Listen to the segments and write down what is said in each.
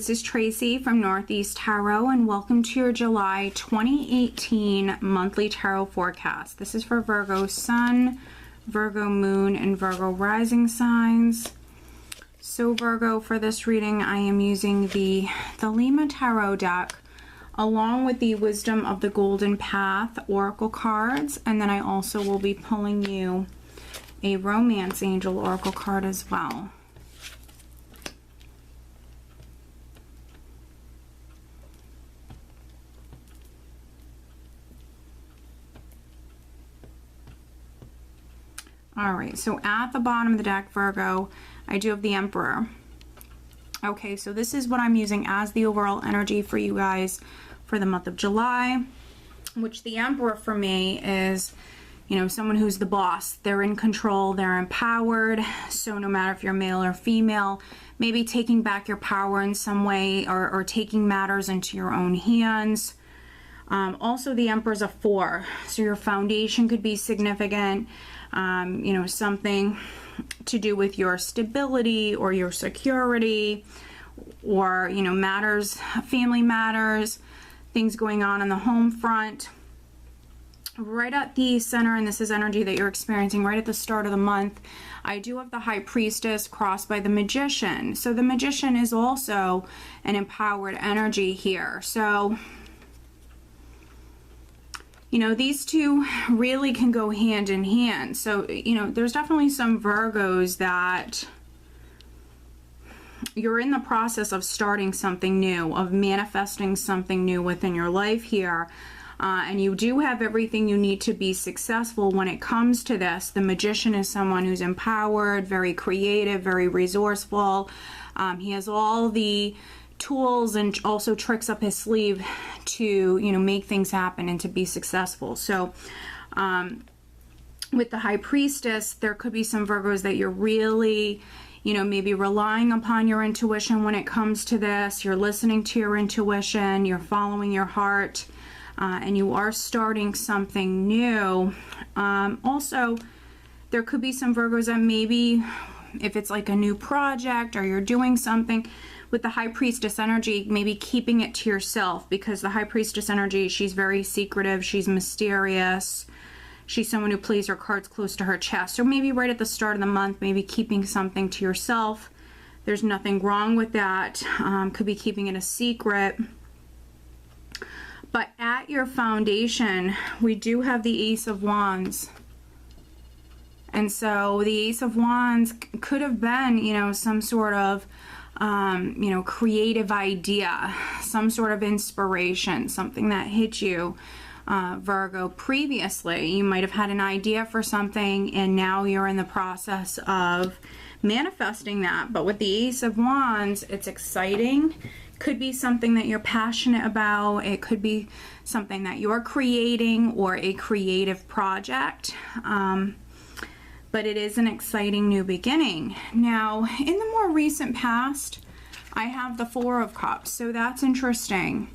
this is Tracy from Northeast Tarot, and welcome to your July 2018 monthly tarot forecast. This is for Virgo Sun, Virgo Moon, and Virgo Rising signs. So Virgo, for this reading, I am using the Lima Tarot deck along with the Wisdom of the Golden Path Oracle cards, and then I also will be pulling you a Romance Angel Oracle card as well. All right, so at the bottom of the deck, Virgo, I do have the Emperor. Okay, so this is what I'm using as the overall energy for you guys for the month of July, which the Emperor for me is, you know, someone who's the boss. They're in control, they're empowered. So no matter if you're male or female, maybe taking back your power in some way, or taking matters into your own hands. Also, the Emperor's a 4, so your foundation could be significant. You know, something to do with your stability or your security, or, you know, matters, family matters, things going on the home front. Right at the center, and this is energy that you're experiencing right at the start of the month, I do have the High Priestess crossed by the Magician. So the Magician is also an empowered energy here. So, you know, these two really can go hand in hand. So, you know, there's definitely some Virgos that you're in the process of starting something new, of manifesting something new within your life here. And you do have everything you need to be successful when it comes to this. The Magician is someone who's empowered, very creative, very resourceful. He has all the tools and also tricks up his sleeve to, you know, make things happen and to be successful. So with the High Priestess, there could be some Virgos that you're really, you know, maybe relying upon your intuition when it comes to this. You're listening to your intuition, you're following your heart, and you are starting something new. Also, there could be some Virgos that maybe, if it's like a new project or you're doing something with the High Priestess energy, maybe keeping it to yourself, because the High Priestess energy, she's very secretive, she's mysterious, she's someone who plays her cards close to her chest. So maybe right at the start of the month, maybe keeping something to yourself. There's nothing wrong with that. Could be keeping it a secret. But at your foundation, we do have the Ace of Wands. And so the Ace of Wands could have been, you know, some sort of you know, creative idea, some sort of inspiration, something that hit you, Virgo, previously. You might have had an idea for something and now you're in the process of manifesting that. But with the Ace of Wands, it's exciting. Could be something that you're passionate about. It could be something that you're creating or a creative project. But it is an exciting new beginning. Now, in the more recent past, I have the Four of Cups, so that's interesting.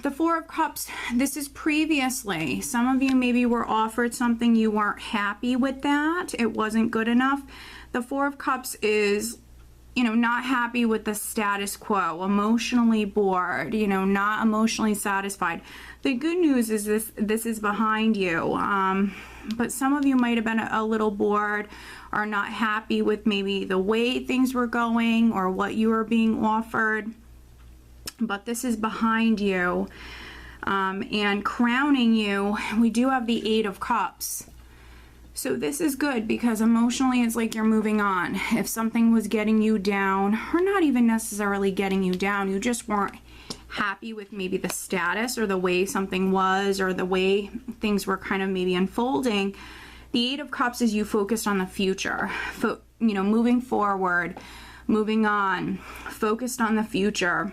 The Four of Cups, this is previously. Some of you maybe were offered something, you weren't happy with that. It wasn't good enough. The Four of Cups is, you know, not happy with the status quo, emotionally bored, you know, not emotionally satisfied. The good news is this is behind you. But some of you might have been a little bored or not happy with maybe the way things were going or what you were being offered. But this is behind you. And crowning you, we do have the Eight of Cups. So this is good because emotionally it's like you're moving on. If something was getting you down, or not even necessarily getting you down, you just weren't happy with maybe the status or the way something was or the way things were kind of maybe unfolding. The Eight of Cups is you focused on the future, you know, moving forward, moving on, focused on the future.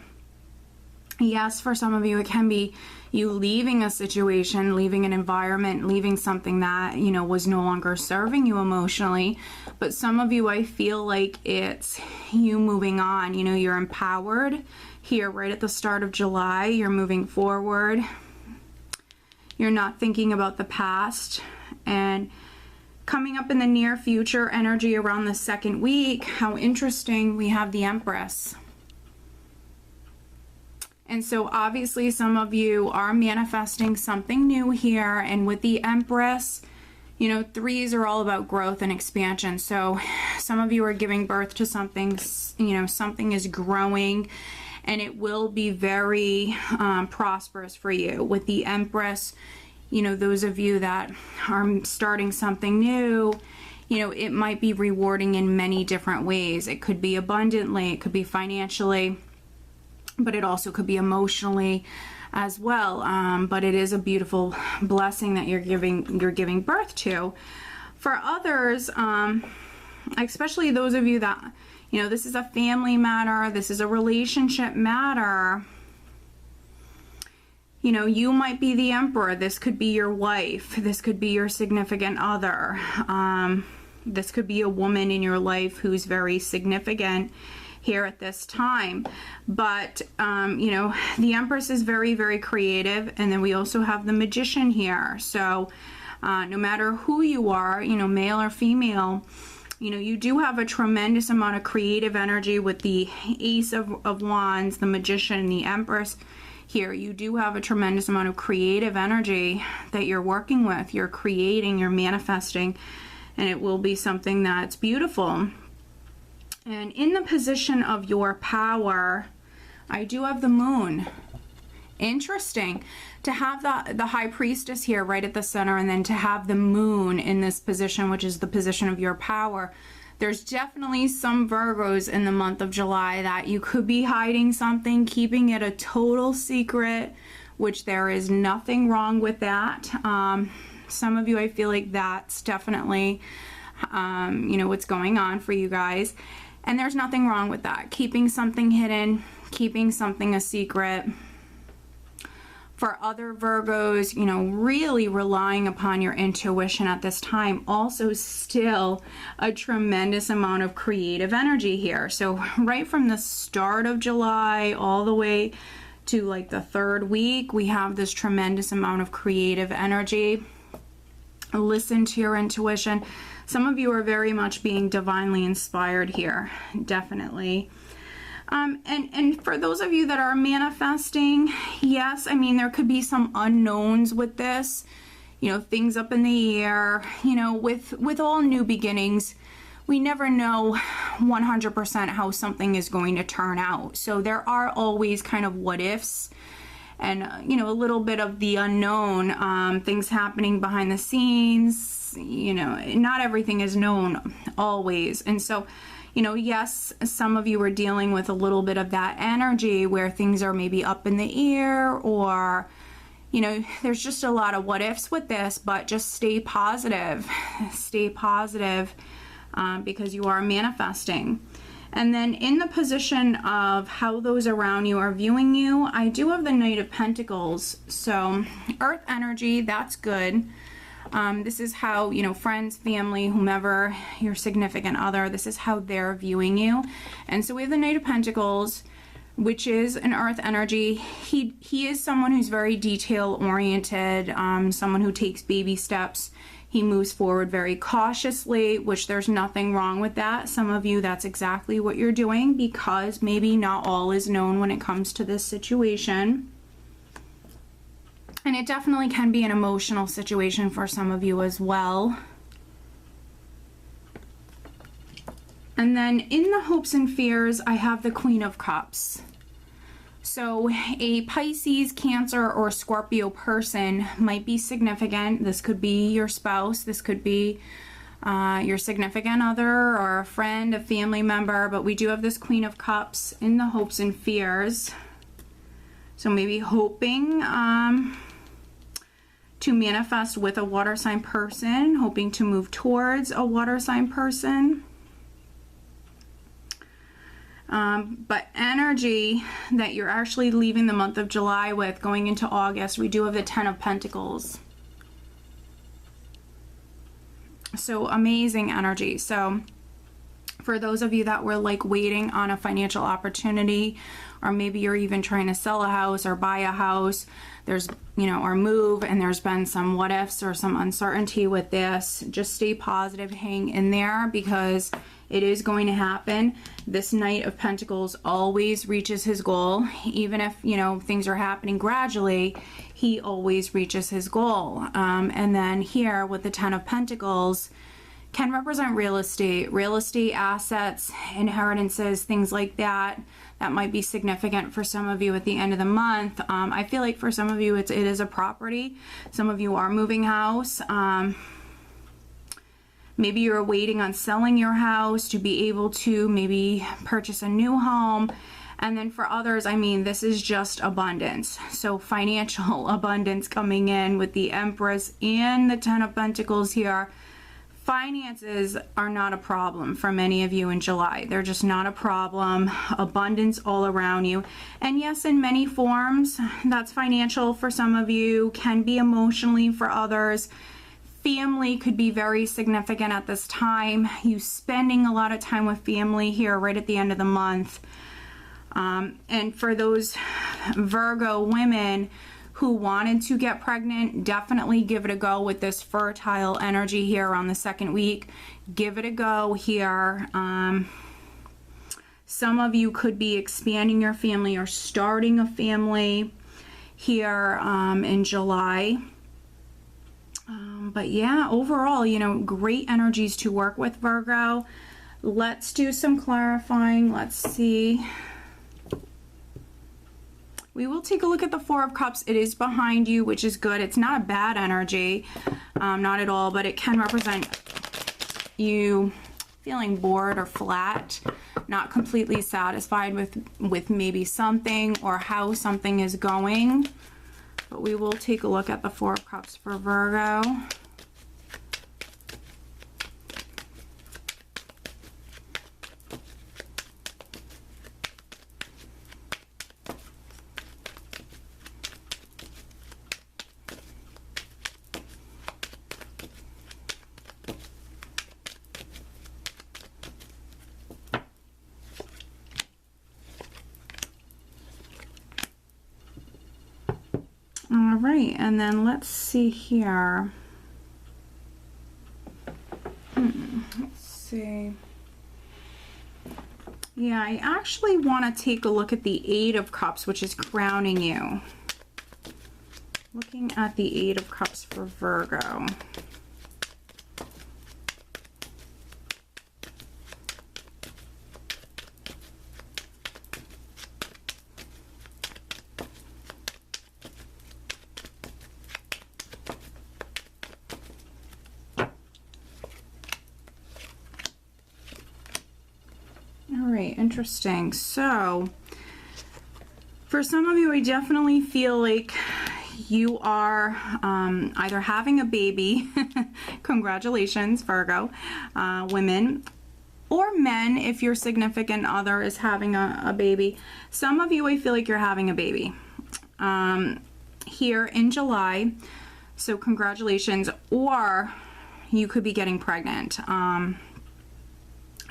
Yes, for some of you, it can be you leaving a situation, leaving an environment, leaving something that, you know, was no longer serving you emotionally. But some of you, I feel like it's you moving on. You know, you're empowered here right at the start of July. You're moving forward. You're not thinking about the past. And coming up in the near future, energy around the second week, how interesting, we have the Empress. And so obviously some of you are manifesting something new here. And with the Empress, you know, threes are all about growth and expansion. So some of you are giving birth to something, you know, something is growing, and it will be very prosperous for you. With the Empress, you know, those of you that are starting something new, you know, it might be rewarding in many different ways. It could be abundantly, it could be financially, but it also could be emotionally as well. But it is a beautiful blessing that you're giving birth to. For others, especially those of you that, you know, this is a family matter, this is a relationship matter. You know, you might be the Emperor. This could be your wife. This could be your significant other. This could be a woman in your life who's very significant here at this time. But, you know, the Empress is very, very creative. And then we also have the Magician here. So no matter who you are, you know, male or female, you know, you do have a tremendous amount of creative energy with the Ace of Wands, the Magician, the Empress. Here, you do have a tremendous amount of creative energy that you're working with. You're creating, you're manifesting, and it will be something that's beautiful. And in the position of your power, I do have the Moon. Interesting to have the High Priestess here right at the center, and then to have the Moon in this position, which is the position of your power. There's definitely some Virgos in the month of July that you could be hiding something, keeping it a total secret, which there is nothing wrong with that. Some of you, I feel like that's definitely, you know, what's going on for you guys. And there's nothing wrong with that. Keeping something hidden, keeping something a secret. For other Virgos, you know, really relying upon your intuition at this time. Also still a tremendous amount of creative energy here. So right from the start of July all the way to like the 3rd week, we have this tremendous amount of creative energy. Listen to your intuition. Some of you are very much being divinely inspired here, definitely. And for those of you that are manifesting, yes, I mean, there could be some unknowns with this, you know, things up in the air, you know, with all new beginnings, we never know 100% how something is going to turn out. So there are always kind of what ifs and, you know, a little bit of the unknown, things happening behind the scenes, you know, not everything is known always. And so, you know, yes, some of you are dealing with a little bit of that energy where things are maybe up in the air, or, you know, there's just a lot of what ifs with this, but just stay positive. Stay positive because you are manifesting. And then in the position of how those around you are viewing you, I do have the Knight of Pentacles. So Earth energy, that's good. This is how, you know, friends, family, whomever, your significant other, this is how they're viewing you. And so we have the Knight of Pentacles, which is an earth energy. He is someone who's very detail oriented, someone who takes baby steps. He moves forward very cautiously, which there's nothing wrong with that. Some of you, that's exactly what you're doing, because maybe not all is known when it comes to this situation. And it definitely can be an emotional situation for some of you as well. And then in the hopes and fears, I have the Queen of Cups. So a Pisces, Cancer, or Scorpio person might be significant. This could be your spouse. This could be your significant other or a friend, a family member. But we do have this Queen of Cups in the hopes and fears. So maybe hoping to manifest with a water sign person, hoping to move towards a water sign person. But energy that you're actually leaving the month of July with, going into August, we do have the Ten of Pentacles. So amazing energy. So for those of you that were like waiting on a financial opportunity, or maybe you're even trying to sell a house or buy a house, there's, you know, or move, and there's been some what ifs or some uncertainty with this, just stay positive, hang in there, because It is going to happen. This Knight of Pentacles always reaches his goal. Even if, you know, things are happening gradually, he always reaches his goal. And then here with the Ten of Pentacles, can represent real estate assets, inheritances, things like that. That might be significant for some of you at the end of the month. I feel like for some of you it is a property. Some of you are moving house. Maybe you're waiting on selling your house to be able to maybe purchase a new home. And then for others, I mean, this is just abundance. So financial abundance coming in with the Empress and the Ten of Pentacles here. Finances are not a problem for many of you in July. They're just not a problem. Abundance all around you. And yes, in many forms, that's financial for some of you, can be emotionally for others. Family could be very significant at this time. You spending a lot of time with family here right at the end of the month. And for those Virgo women who wanted to get pregnant, definitely give it a go with this fertile energy here on the second week. Give it a go here. Some of you could be expanding your family or starting a family here in July. But yeah, overall, you know, great energies to work with, Virgo. Let's do some clarifying. Let's see. We will take a look at the Four of Cups. It is behind you, which is good. It's not a bad energy, not at all, but it can represent you feeling bored or flat, not completely satisfied with maybe something or how something is going. But we will take a look at the Four of Cups for Virgo. All right, and then let's see here. Let's see. Yeah, I actually want to take a look at the Eight of Cups, which is crowning you. Looking at the Eight of Cups for Virgo. Interesting. So for some of you, I definitely feel like you are either having a baby, congratulations, Virgo, women, or men, if your significant other is having a baby. Some of you, I feel like you're having a baby here in July, so congratulations, or you could be getting pregnant.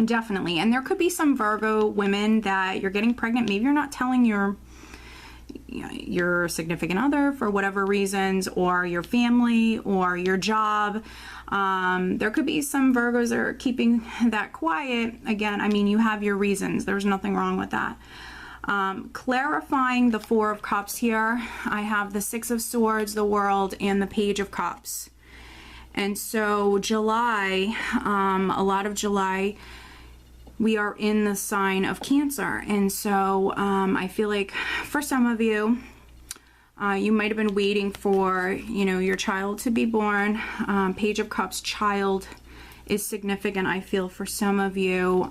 Definitely. And there could be some Virgo women that you're getting pregnant. Maybe you're not telling your significant other for whatever reasons, or your family, or your job. There could be some Virgos that are keeping that quiet. Again, I mean, you have your reasons. There's nothing wrong with that. Clarifying the Four of Cups here, I have the Six of Swords, the World, and the Page of Cups. And so July, a lot of July, we are in the sign of Cancer. And so I feel like for some of you, you might have been waiting for, you know, your child to be born. Page of Cups, child is significant, I feel, for some of you.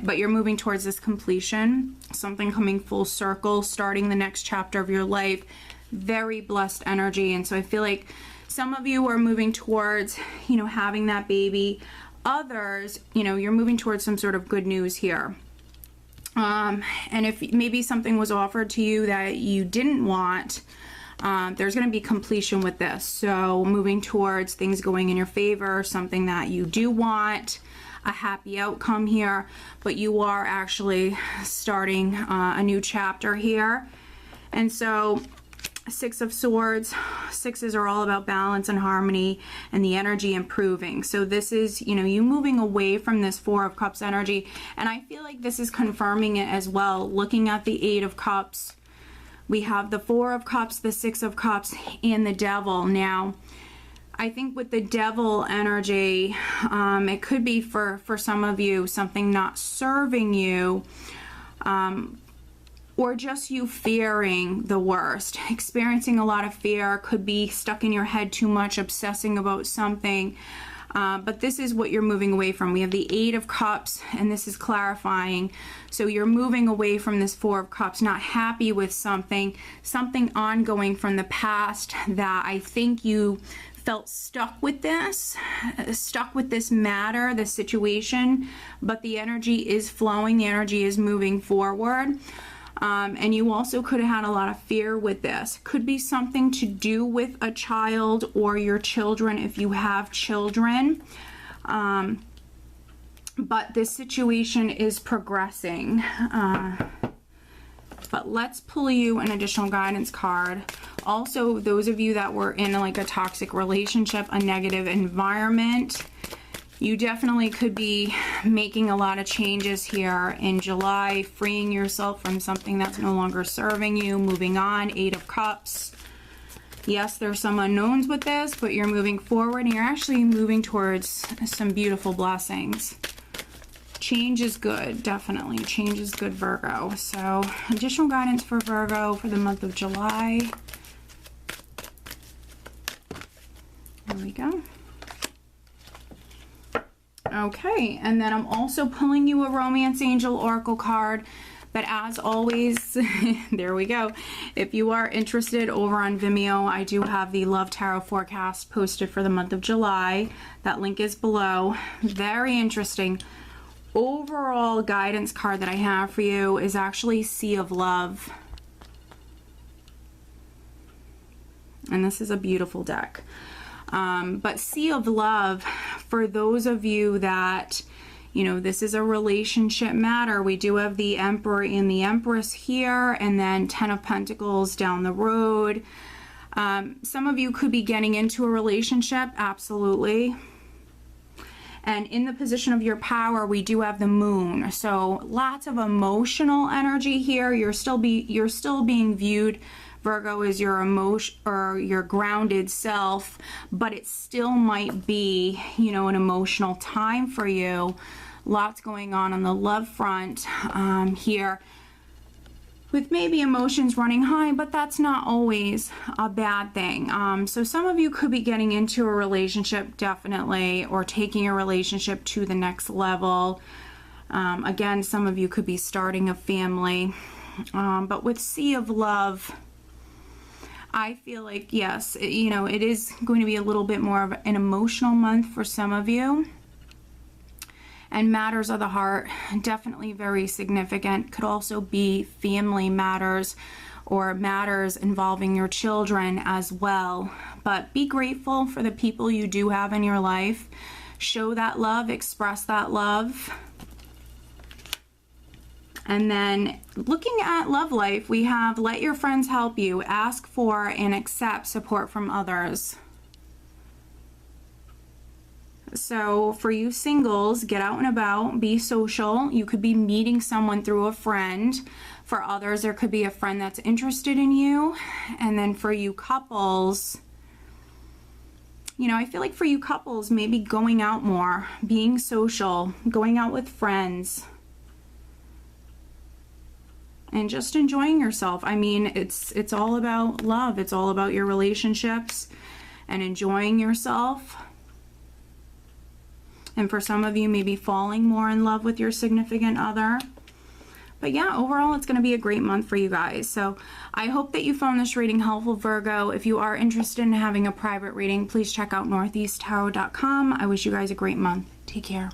But you're moving towards this completion, something coming full circle, starting the next chapter of your life. Very blessed energy. And so I feel like some of you are moving towards, you know, having that baby. Others, you know, you're moving towards some sort of good news here. And if maybe something was offered to you that you didn't want, there's going to be completion with this. So moving towards things going in your favor, something that you do want, a happy outcome here, but you are actually starting a new chapter here. And so Six of Swords. Sixes are all about balance and harmony and the energy improving. So this is, you know, you moving away from this Four of Cups energy. And I feel like this is confirming it as well. Looking at the Eight of Cups, we have the Four of Cups, the Six of Cups, and the Devil. Now, I think with the Devil energy, it could be for some of you something not serving you, or just you fearing the worst, experiencing a lot of fear. Could be stuck in your head too much, obsessing about something. But this is what you're moving away from. We have the Eight of Cups, and this is clarifying. So you're moving away from this Four of Cups, not happy with something ongoing from the past that I think you felt stuck with this matter, this situation, but the energy is flowing, the energy is moving forward. And you also could have had a lot of fear with this. Could be something to do with a child or your children if you have children. But this situation is progressing. But let's pull you an additional guidance card. Also, those of you that were in like a toxic relationship, a negative environment, you definitely could be making a lot of changes here in July, freeing yourself from something that's no longer serving you, moving on. Eight of Cups. Yes, there's some unknowns with this, but you're moving forward and you're actually moving towards some beautiful blessings. Change is good, definitely. Change is good, Virgo. So, additional guidance for Virgo for the month of July. There we go. Okay, and then I'm also pulling you a Romance Angel Oracle card. But as always, there we go. If you are interested, over on Vimeo, I do have the Love Tarot forecast posted for the month of July. That link is below. Very interesting. Overall guidance card that I have for you is actually Sea of Love. And this is a beautiful deck. But Sea of Love, for those of you that, you know, this is a relationship matter. We do have the Emperor and the Empress here, and then Ten of Pentacles down the road. Some of you could be getting into a relationship, absolutely. And in the position of your power, we do have the Moon. So lots of emotional energy here. You're still being viewed, Virgo, is your emotion or your grounded self, but it still might be, you know, an emotional time for you. Lots going on the love front here, with maybe emotions running high, but that's not always a bad thing. So some of you could be getting into a relationship, definitely, or taking a relationship to the next level. Again, some of you could be starting a family. But with Sea of Love, I feel like, yes, you know, it is going to be a little bit more of an emotional month for some of you. And matters of the heart, definitely very significant. Could also be family matters or matters involving your children as well. But be grateful for the people you do have in your life. Show that love, express that love. And then looking at love life, we have let your friends help you. Ask for and accept support from others. So for you singles, get out and about, be social. You could be meeting someone through a friend. For others, there could be a friend that's interested in you. And then for you couples, you know, I feel like for you couples, maybe going out more, being social, going out with friends, and just enjoying yourself. I mean, it's all about love. It's all about your relationships and enjoying yourself. And for some of you, maybe falling more in love with your significant other. But yeah, overall, it's going to be a great month for you guys. So I hope that you found this reading helpful, Virgo. If you are interested in having a private reading, please check out northeasttarot.com. I wish you guys a great month. Take care.